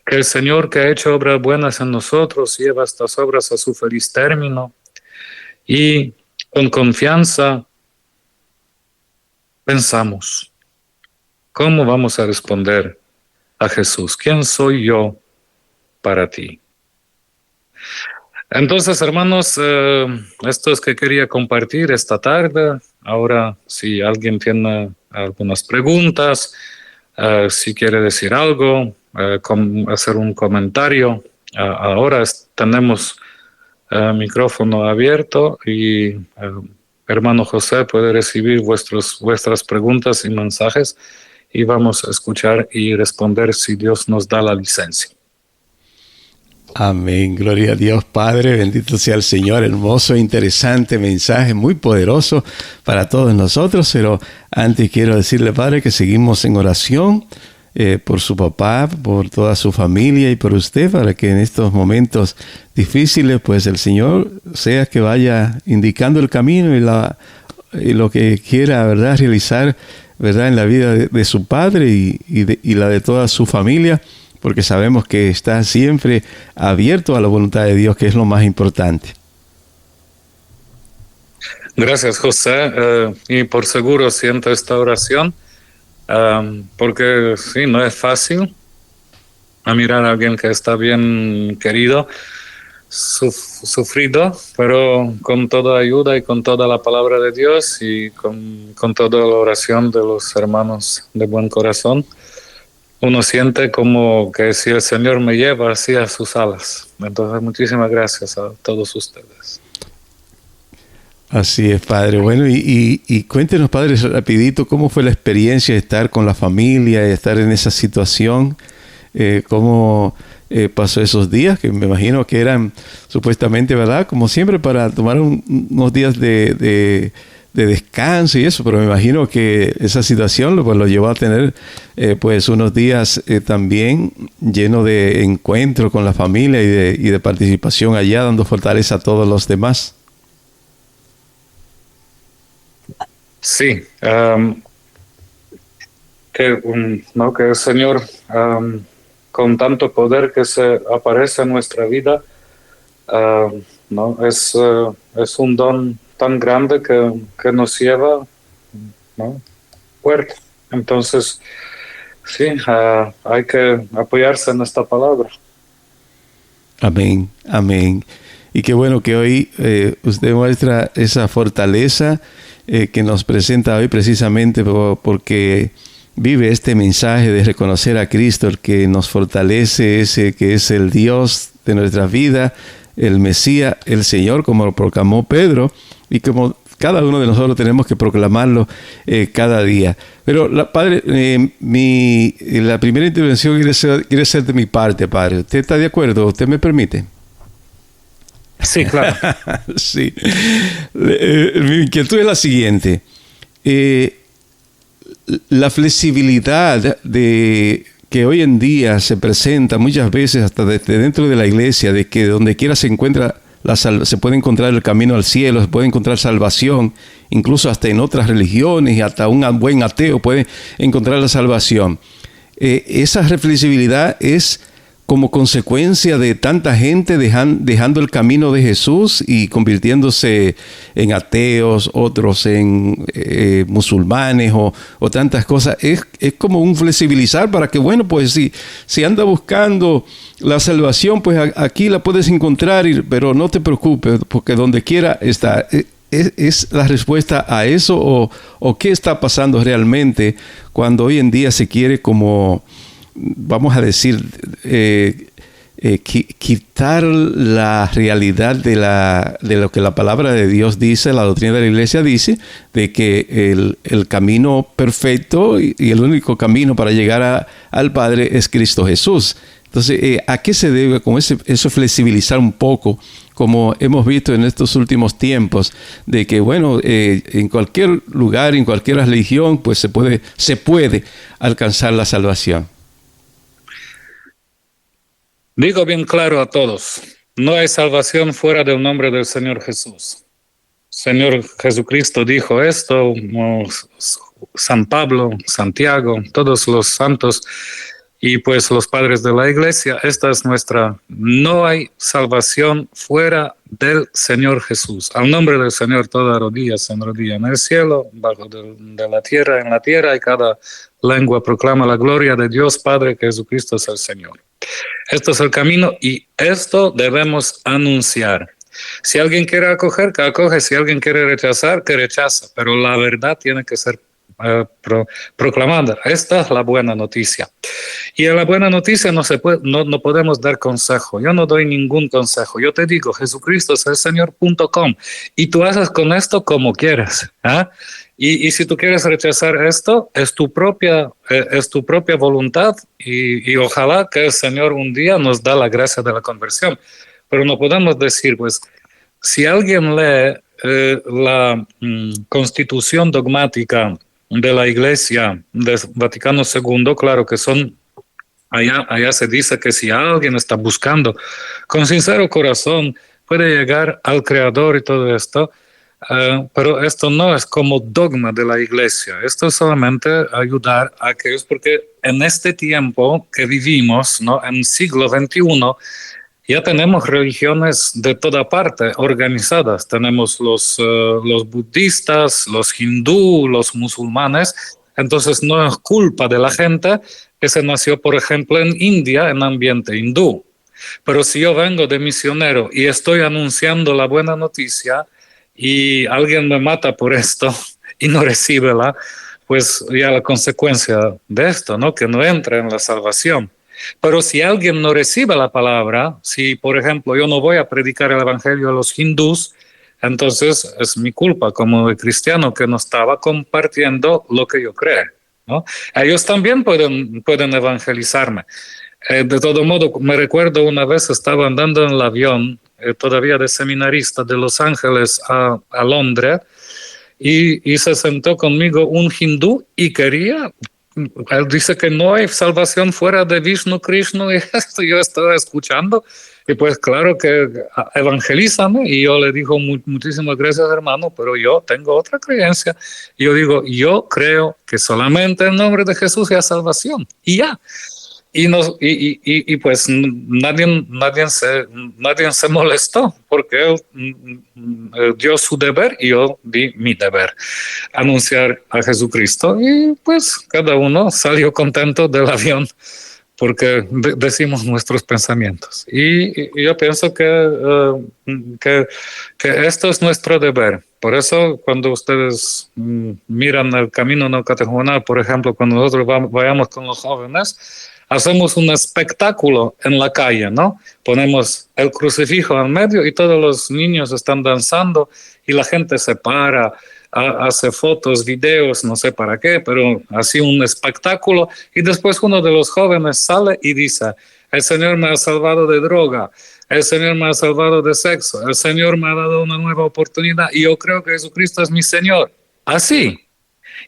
Que el Señor que ha hecho obras buenas en nosotros lleva estas obras a su feliz término y con confianza pensamos, ¿cómo vamos a responder a Jesús? ¿Quién soy yo para ti? Entonces, hermanos, esto es que quería compartir esta tarde. Ahora, si alguien tiene algunas preguntas, si quiere decir algo, hacer un comentario, ahora tenemos micrófono abierto y hermano José puede recibir vuestras preguntas y mensajes y vamos a escuchar y responder si Dios nos da la licencia. Amén, gloria a Dios Padre, bendito sea el Señor, hermoso, interesante mensaje, muy poderoso para todos nosotros, pero antes quiero decirle Padre que seguimos en oración por su papá, por toda su familia y por usted, para que en estos momentos difíciles pues el Señor sea que vaya indicando el camino y lo que quiera, ¿verdad?, realizar, ¿verdad?, en la vida de su padre y la de toda su familia, porque sabemos que está siempre abierto a la voluntad de Dios, que es lo más importante. Gracias, José. Y por seguro siento esta oración, porque sí, no es fácil a mirar a alguien que está bien querido, sufrido, pero con toda ayuda y con toda la palabra de Dios y con toda la oración de los hermanos de buen corazón, uno siente como que si el Señor me lleva así a sus alas. Entonces, muchísimas gracias a todos ustedes. Así es, Padre. Bueno, y cuéntenos, Padre, rapidito, ¿cómo fue la experiencia de estar con la familia, de estar en esa situación? ¿Cómo pasó esos días? Que me imagino que eran supuestamente, ¿verdad?, como siempre, para tomar unos días de descanso y eso, pero me imagino que esa situación lo llevó a tener pues unos días también lleno de encuentro con la familia y de participación allá, dando fortaleza a todos los demás. Sí, que el Señor con tanto poder que se aparece en nuestra vida, es un don tan grande que nos lleva, ¿no?, fuerte. Entonces, sí, hay que apoyarse en esta palabra. Amén, amén. Y qué bueno que hoy usted muestra esa fortaleza que nos presenta hoy precisamente porque vive este mensaje de reconocer a Cristo, el que nos fortalece, ese que es el Dios de nuestra vida, el Mesías, el Señor, como lo proclamó Pedro, y como cada uno de nosotros tenemos que proclamarlo cada día. Pero, Padre, la primera intervención quiere ser de mi parte, Padre. ¿Usted está de acuerdo? ¿Usted me permite? Sí, claro. Sí. Mi inquietud es la siguiente. La flexibilidad que hoy en día se presenta muchas veces hasta desde dentro de la iglesia, de que donde quiera se encuentra se puede encontrar el camino al cielo, se puede encontrar salvación, incluso hasta en otras religiones y hasta un buen ateo puede encontrar la salvación. Esa flexibilidad es como consecuencia de tanta gente dejando el camino de Jesús y convirtiéndose en ateos, otros en musulmanes o tantas cosas. Es como un flexibilizar para que, bueno, pues si anda buscando la salvación, pues aquí la puedes encontrar, pero no te preocupes, porque donde quiera está. ¿Es la respuesta a eso o qué está pasando realmente cuando hoy en día se quiere como, vamos a decir, quitar la realidad de lo que la palabra de Dios dice, la doctrina de la iglesia dice, de que el camino perfecto y el único camino para llegar al Padre es Cristo Jesús? Entonces, ¿a qué se debe con eso flexibilizar un poco, como hemos visto en estos últimos tiempos, de que, bueno, en cualquier lugar, en cualquier religión, pues se puede alcanzar la salvación? Digo bien claro a todos, no hay salvación fuera del nombre del Señor Jesús. Señor Jesucristo dijo esto, San Pablo, Santiago, todos los santos y pues los padres de la iglesia, esta es nuestra, no hay salvación fuera del Señor Jesús. Al nombre del Señor toda rodilla se enrodilla en el cielo, bajo de la tierra, en la tierra, y cada lengua proclama la gloria de Dios Padre, que Jesucristo es el Señor. Esto es el camino y esto debemos anunciar. Si alguien quiere acoger, que acoge. Si alguien quiere rechazar, que rechaza. Pero la verdad tiene que ser proclamada. Esta es la buena noticia. Y en la buena noticia no podemos dar consejo. Yo no doy ningún consejo. Yo te digo, Jesucristo es el Señor.com y tú haces con esto como quieras. Y si tú quieres rechazar esto, es tu propia voluntad y ojalá que el Señor un día nos da la gracia de la conversión. Pero no podemos decir, pues, si alguien lee la Constitución dogmática de la Iglesia de Vaticano II, claro que son, allá se dice que si alguien está buscando con sincero corazón, puede llegar al Creador y todo esto. Pero esto no es como dogma de la iglesia, esto es solamente ayudar a aquellos, porque en este tiempo que vivimos, ¿no? En el siglo XXI, ya tenemos religiones de toda parte organizadas, tenemos los budistas, los hindú, los musulmanes, entonces no es culpa de la gente que se nació, por ejemplo, en India, en ambiente hindú. Pero si yo vengo de misionero y estoy anunciando la buena noticia, y alguien me mata por esto y no recíbela, pues ya la consecuencia de esto, ¿no? Que no entra en la salvación. Pero si alguien no recibe la palabra, si por ejemplo yo no voy a predicar el evangelio a los hindús, entonces es mi culpa como cristiano que no estaba compartiendo lo que yo creo, ¿no? Ellos también pueden evangelizarme. De todo modo, me recuerdo una vez estaba andando en el avión, todavía de seminarista, de Los Ángeles a Londres, y se sentó conmigo un hindú y él dice que no hay salvación fuera de Vishnu, Krishna, y esto yo estaba escuchando, y pues claro que evangelízame, y yo le digo muchísimas gracias hermano, pero yo tengo otra creencia, y yo digo, yo creo que solamente en nombre de Jesús hay salvación, y ya. Y pues nadie se molestó porque él dio su deber y yo di mi deber, anunciar a Jesucristo, y pues cada uno salió contento del avión porque decimos nuestros pensamientos. Y yo pienso que esto es nuestro deber. Por eso cuando ustedes miran el camino neocatecumenal, por ejemplo, cuando nosotros vayamos con los jóvenes, hacemos un espectáculo en la calle, ¿no? Ponemos el crucifijo en medio y todos los niños están danzando y la gente se para, hace fotos, videos, no sé para qué, pero así un espectáculo. Y después uno de los jóvenes sale y dice, el Señor me ha salvado de droga, el Señor me ha salvado de sexo, el Señor me ha dado una nueva oportunidad y yo creo que Jesucristo es mi Señor. Así.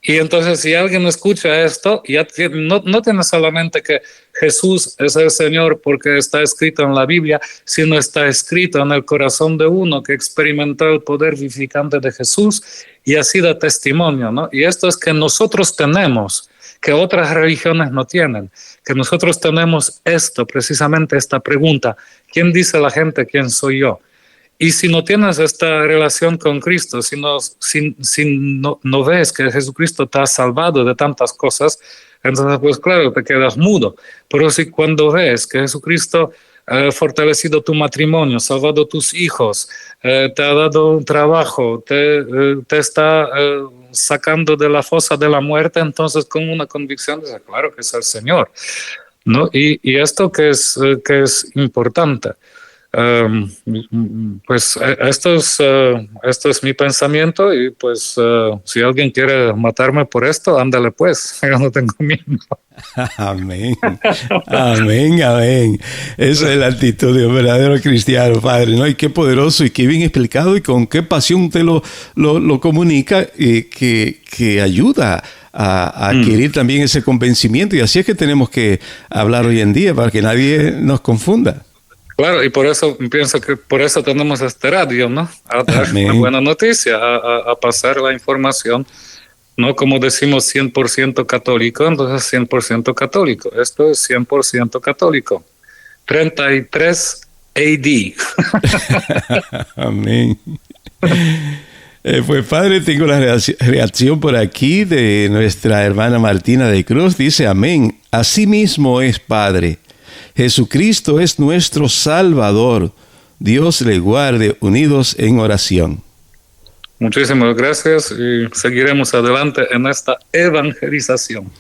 Y entonces si alguien escucha esto, ya no tiene solamente que Jesús es el Señor porque está escrito en la Biblia, sino está escrito en el corazón de uno que experimentó el poder vivificante de Jesús y así da testimonio, ¿no? Y esto es que nosotros tenemos que otras religiones no tienen, que nosotros tenemos esto, precisamente esta pregunta: ¿quién dice la gente quién soy yo? Y si no tienes esta relación con Cristo, si no ves que Jesucristo te ha salvado de tantas cosas, entonces pues claro, te quedas mudo. Pero si cuando ves que Jesucristo ha fortalecido tu matrimonio, salvado tus hijos, te ha dado un trabajo, te está sacando de la fosa de la muerte, entonces con una convicción dices, claro que es el Señor, ¿no? Y esto que es importante. Pues esto es mi pensamiento y pues si alguien quiere matarme por esto, ándale pues, yo no tengo miedo. Amén, amén, amén. Esa es la actitud de un verdadero cristiano, Padre, ¿no? Y qué poderoso y qué bien explicado y con qué pasión usted lo comunica, que ayuda a adquirir también ese convencimiento. Y así es que tenemos que hablar hoy en día para que nadie nos confunda. Claro, y por eso pienso que por eso tenemos este radio, ¿no? A dar una buena noticia, a pasar la información, no como decimos 100% católico, entonces 100% católico. Esto es 100% católico. 33 AD. Amén. Pues Padre, tengo la reacción por aquí de nuestra hermana Martina de Cruz. Dice, amén. Asimismo es, Padre. Jesucristo es nuestro Salvador. Dios le guarde, unidos en oración. Muchísimas gracias y seguiremos adelante en esta evangelización.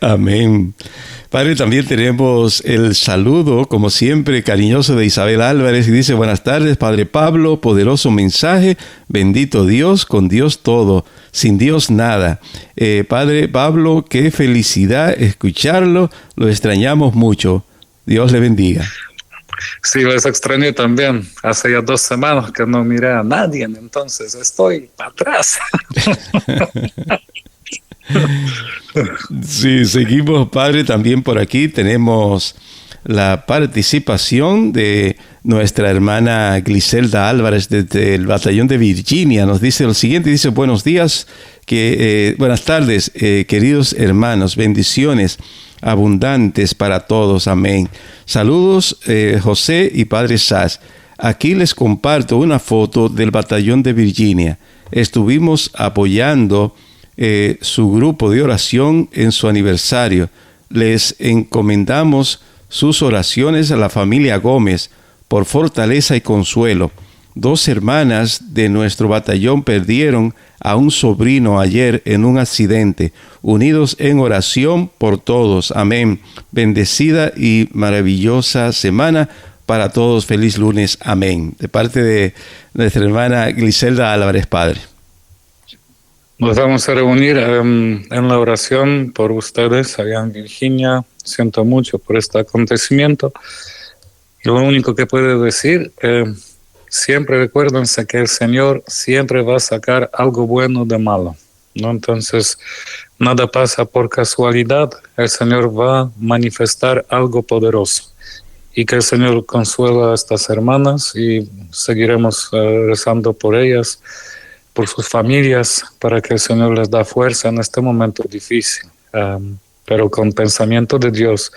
Amén. Padre, también tenemos el saludo, como siempre, cariñoso de Isabel Álvarez, y dice, buenas tardes, Padre Pablo, poderoso mensaje, bendito Dios, con Dios todo, sin Dios nada. Padre Pablo, qué felicidad escucharlo, lo extrañamos mucho. Dios le bendiga. Sí, les extrañé también. Hace ya 2 semanas que no miré a nadie, entonces estoy para atrás. Sí, seguimos, Padre, también por aquí tenemos la participación de nuestra hermana Gliselda Álvarez desde el batallón de Virginia. Nos dice lo siguiente, dice, buenos días, buenas tardes, queridos hermanos, bendiciones abundantes para todos, amén. Saludos, José y Padre Sass. Aquí les comparto una foto del batallón de Virginia. Estuvimos apoyando su grupo de oración en su aniversario. Les encomendamos sus oraciones a la familia Gómez por fortaleza y consuelo. 2 hermanas de nuestro batallón perdieron a un sobrino ayer en un accidente. Unidos en oración por todos. Amén. Bendecida y maravillosa semana para todos. Feliz lunes. Amén. De parte de nuestra hermana Gliselda Álvarez, Padre. Nos vamos a reunir en la oración por ustedes allá en Virginia. Siento mucho por este acontecimiento. Lo único que puedo decir, siempre recuérdense que el Señor siempre va a sacar algo bueno de malo, ¿no? Entonces, nada pasa por casualidad. El Señor va a manifestar algo poderoso. Y que el Señor consuela a estas hermanas y seguiremos rezando por ellas, por sus familias, para que el Señor les da fuerza en este momento difícil. Pero con pensamiento de Dios,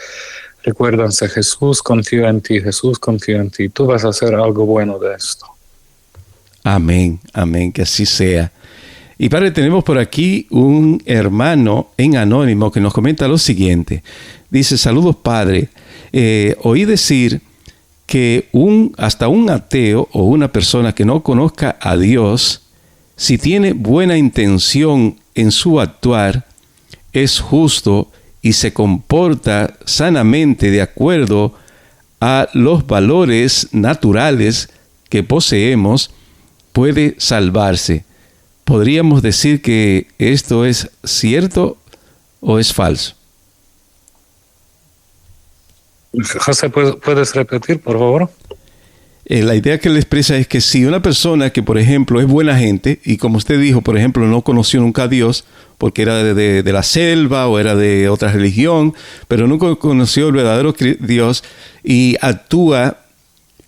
recuérdense, Jesús confía en ti, Jesús confía en ti. Tú vas a hacer algo bueno de esto. Amén, amén, que así sea. Y Padre, tenemos por aquí un hermano en anónimo que nos comenta lo siguiente. Dice, saludos Padre, oí decir que hasta un ateo o una persona que no conozca a Dios, si tiene buena intención en su actuar, es justo y se comporta sanamente de acuerdo a los valores naturales que poseemos, puede salvarse. ¿Podríamos decir que esto es cierto o es falso? José, ¿puedes repetir, por favor? La idea que él expresa es que si una persona que, por ejemplo, es buena gente y como usted dijo, por ejemplo, no conoció nunca a Dios porque era de la selva o era de otra religión, pero nunca conoció el verdadero Dios y actúa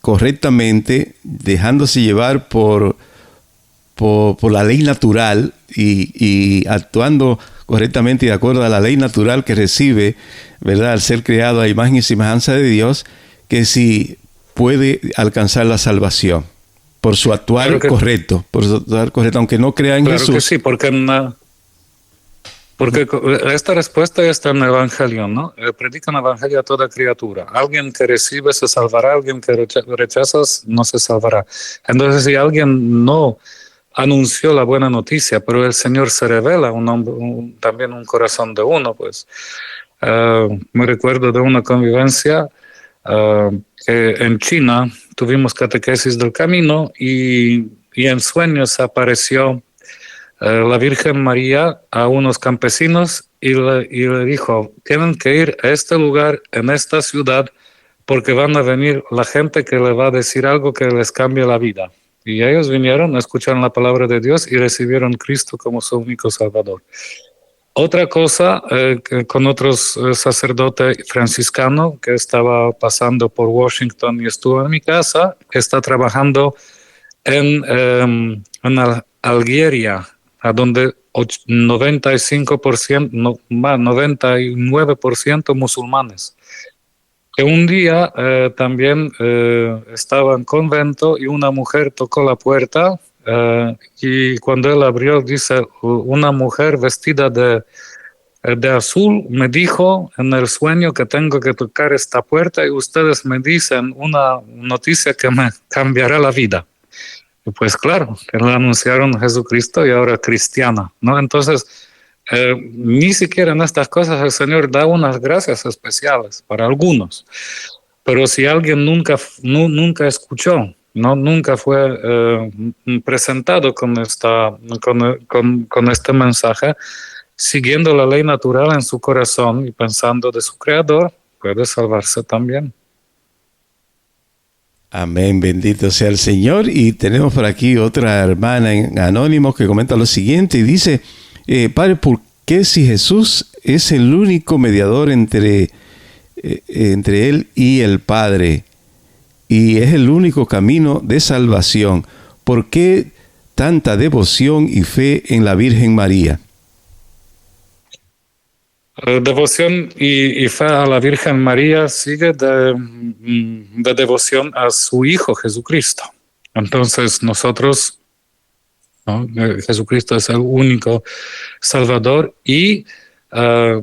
correctamente, dejándose llevar por la ley natural y actuando correctamente y de acuerdo a la ley natural que recibe, ¿verdad?, al ser creado a imagen y semejanza de Dios, que si puede alcanzar la salvación por su actuar correcto, aunque no crea en Jesús. Claro que sí, porque esta respuesta está en el Evangelio, ¿no? Predica el Evangelio a toda criatura. Alguien que recibe se salvará, alguien que rechaza no se salvará. Entonces, si alguien no anunció la buena noticia, pero el Señor se revela también un corazón de uno, pues. Me recuerdo de una convivencia que en China tuvimos catequesis del camino y en sueños apareció la Virgen María a unos campesinos y le dijo, tienen que ir a este lugar, en esta ciudad, porque van a venir la gente que le va a decir algo que les cambie la vida. Y ellos vinieron, escucharon la palabra de Dios y recibieron a Cristo como su único Salvador. Otra cosa, con otros sacerdote franciscano que estaba pasando por Washington y estuvo en mi casa, está trabajando en Algeria, a donde 99% musulmanes. Que un día también estaba en convento y una mujer tocó la puerta y cuando él abrió, dice, una mujer vestida de azul me dijo en el sueño que tengo que tocar esta puerta y ustedes me dicen una noticia que me cambiará la vida. Y pues claro, que le anunciaron a Jesucristo y ahora cristiana, ¿no? Entonces, ni siquiera en estas cosas el Señor da unas gracias especiales para algunos. Pero si alguien nunca escuchó, ¿no? Nunca fue presentado con este mensaje, siguiendo la ley natural en su corazón y pensando de su Creador, puede salvarse también. Amén, bendito sea el Señor. Y tenemos por aquí otra hermana en Anónimos que comenta lo siguiente y dice, Padre, ¿por qué si Jesús es el único mediador entre Él y el Padre y es el único camino de salvación, por qué tanta devoción y fe en la Virgen María? Devoción y fe a la Virgen María sigue de devoción a su Hijo Jesucristo. Entonces nosotros, ¿no? Jesucristo es el único Salvador y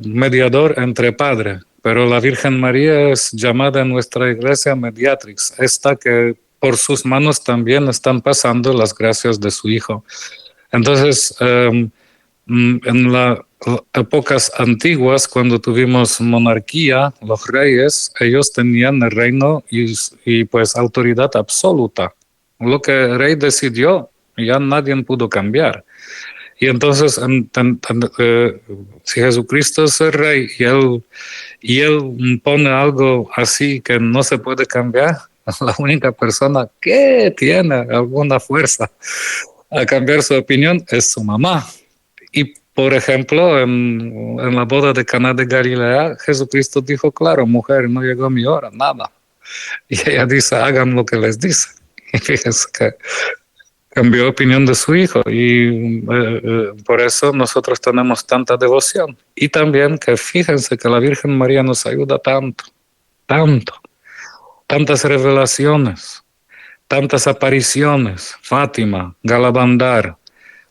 mediador entre Padre, pero la Virgen María es llamada en nuestra iglesia mediatrix, esta que por sus manos también están pasando las gracias de su Hijo. Entonces, en las épocas antiguas, cuando tuvimos monarquía, los reyes, ellos tenían el reino y pues autoridad absoluta. Lo que el rey decidió, ya nadie pudo cambiar. Y entonces, si Jesucristo es el rey y él pone algo así que no se puede cambiar, la única persona que tiene alguna fuerza a cambiar su opinión es su mamá. Y por ejemplo, en la boda de Caná de Galilea, Jesucristo dijo, claro, mujer, no llegó mi hora, nada. Y ella dice, hagan lo que les dice. Y fíjense que cambió opinión de su hijo y por eso nosotros tenemos tanta devoción. Y también que fíjense que la Virgen María nos ayuda tantas revelaciones, tantas apariciones, Fátima, Galabandar,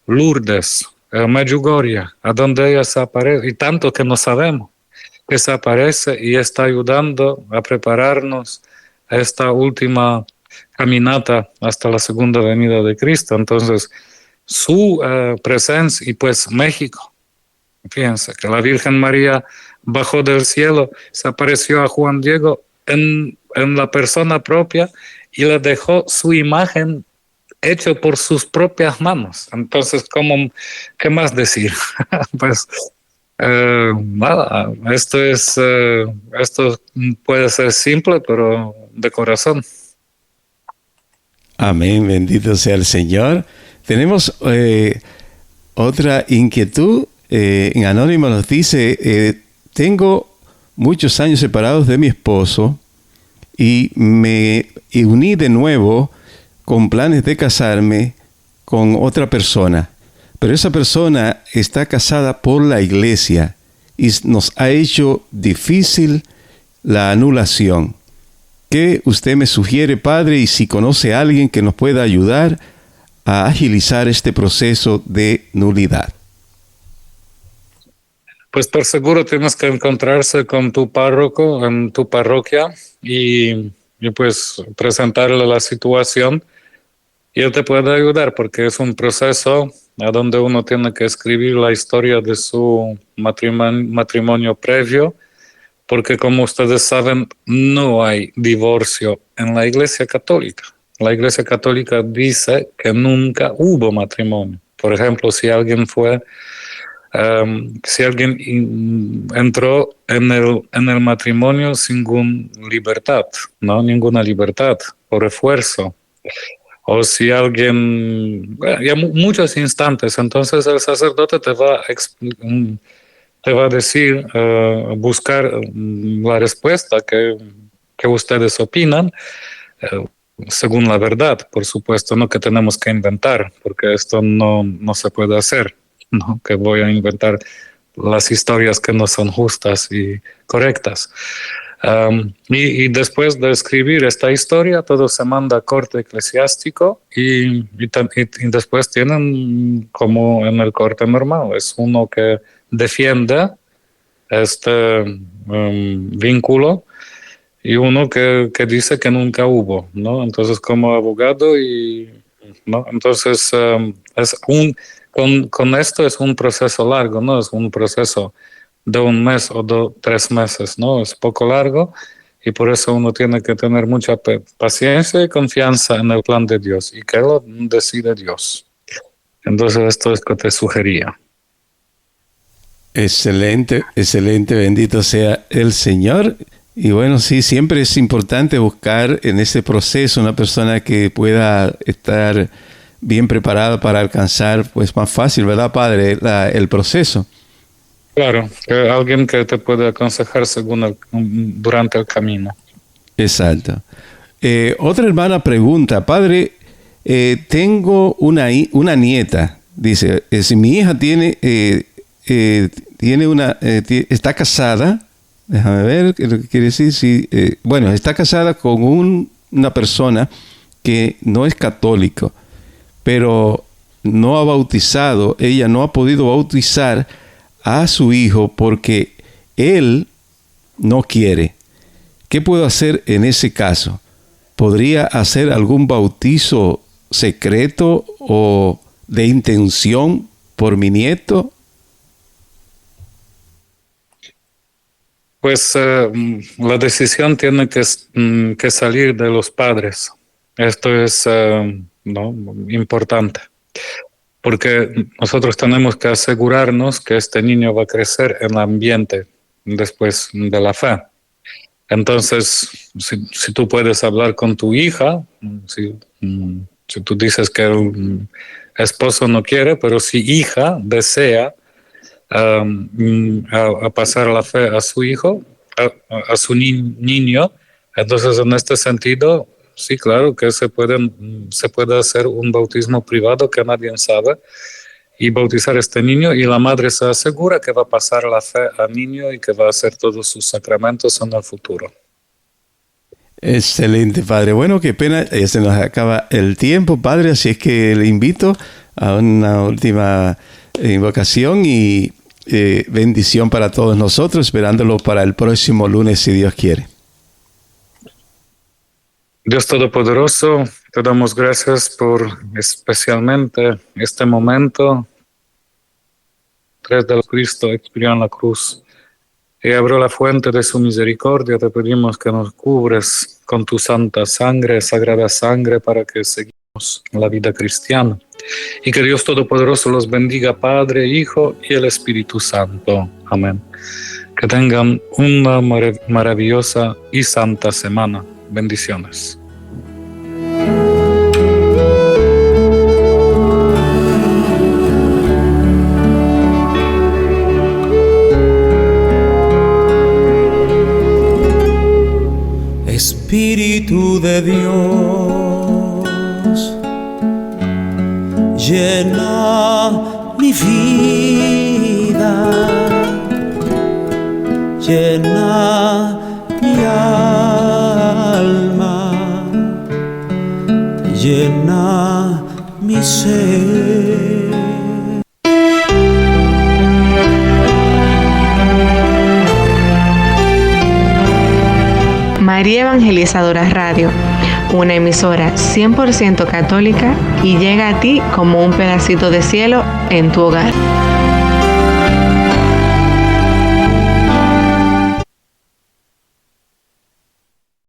Lourdes, Medjugorje, a donde ella se aparece, y tanto que no sabemos, que se aparece y está ayudando a prepararnos a esta última caminata hasta la segunda venida de Cristo. Entonces, su presencia, y pues México, fíjense que la Virgen María bajó del cielo, se apareció a Juan Diego en la persona propia y le dejó su imagen hecho por sus propias manos. Entonces, ¿qué más decir? Pues nada, esto puede ser simple, pero de corazón. Amén, bendito sea el Señor. Tenemos otra inquietud. En Anónimo nos dice, tengo muchos años separados de mi esposo y me uní de nuevo con planes de casarme con otra persona, pero esa persona está casada por la iglesia y nos ha hecho difícil la anulación. ¿Qué usted me sugiere, padre? Y si conoce a alguien que nos pueda ayudar a agilizar este proceso de nulidad. Pues por seguro tienes que encontrarse con tu párroco en tu parroquia y pues presentarle la situación y él te puede ayudar porque es un proceso a donde uno tiene que escribir la historia de su matrimonio previo, porque como ustedes saben, no hay divorcio en la Iglesia Católica. La Iglesia Católica dice que nunca hubo matrimonio. Por ejemplo, si alguien entró en el matrimonio sin ninguna libertad, por esfuerzo, o si alguien, ya muchos instantes, entonces el sacerdote te va a decir, buscar la respuesta que ustedes opinan, según la verdad, por supuesto, no que tenemos que inventar, porque esto no se puede hacer, ¿no? Que voy a inventar las historias que no son justas y correctas. Y después de escribir esta historia, todo se manda a corte eclesiástico y después tienen como en el corte normal, es uno que defiende este vínculo y uno que dice que nunca hubo, ¿no? Entonces como abogado ¿no? Entonces con esto es un proceso largo, ¿no? Es un proceso de un mes o 3 meses, ¿no? Es poco largo y por eso uno tiene que tener mucha paciencia y confianza en el plan de Dios y que lo decide Dios. Entonces esto es lo que te sugería. Excelente, excelente, bendito sea el Señor. Y bueno, sí, siempre es importante buscar en ese proceso una persona que pueda estar bien preparada para alcanzar, pues más fácil, ¿verdad, padre? El proceso. Claro, que alguien que te puede aconsejar durante el camino. Exacto. Otra hermana pregunta, padre, tengo una nieta, dice, si mi hija está casada, déjame ver qué quiere decir, está casada con una persona que no es católico, pero no ha bautizado, ella no ha podido bautizar a su hijo porque él no quiere. ¿Qué puedo hacer en ese caso? ¿Podría hacer algún bautizo secreto o de intención por mi nieto? Pues la decisión tiene que salir de los padres. Esto es importante, porque nosotros tenemos que asegurarnos que este niño va a crecer en el ambiente después de la fe. Entonces, si tú puedes hablar con tu hija, si tú dices que el esposo no quiere, pero si hija desea a pasar la fe a su hijo, a su niño, entonces en este sentido, sí, claro que se puede hacer un bautismo privado que nadie sabe y bautizar a este niño y la madre se asegura que va a pasar la fe al niño y que va a hacer todos sus sacramentos en el futuro. Excelente, padre. Bueno, qué pena, ya se nos acaba el tiempo, padre, así es que le invito a una última invocación y bendición para todos nosotros, esperándolo para el próximo lunes, si Dios quiere. Dios Todopoderoso, te damos gracias por especialmente este momento desde Cristo expiró en la cruz y abrió la fuente de su misericordia. Te pedimos que nos cubres con tu santa sangre, sagrada sangre, para que seguimos la vida cristiana. Y que Dios Todopoderoso los bendiga, Padre, Hijo y el Espíritu Santo. Amén. Que tengan una maravillosa y santa semana. Bendiciones. Espíritu de Dios, llena mi vida, llena mi alma, llena mi ser. María Evangelizadora Radio, una emisora 100% católica y llega a ti como un pedacito de cielo en tu hogar.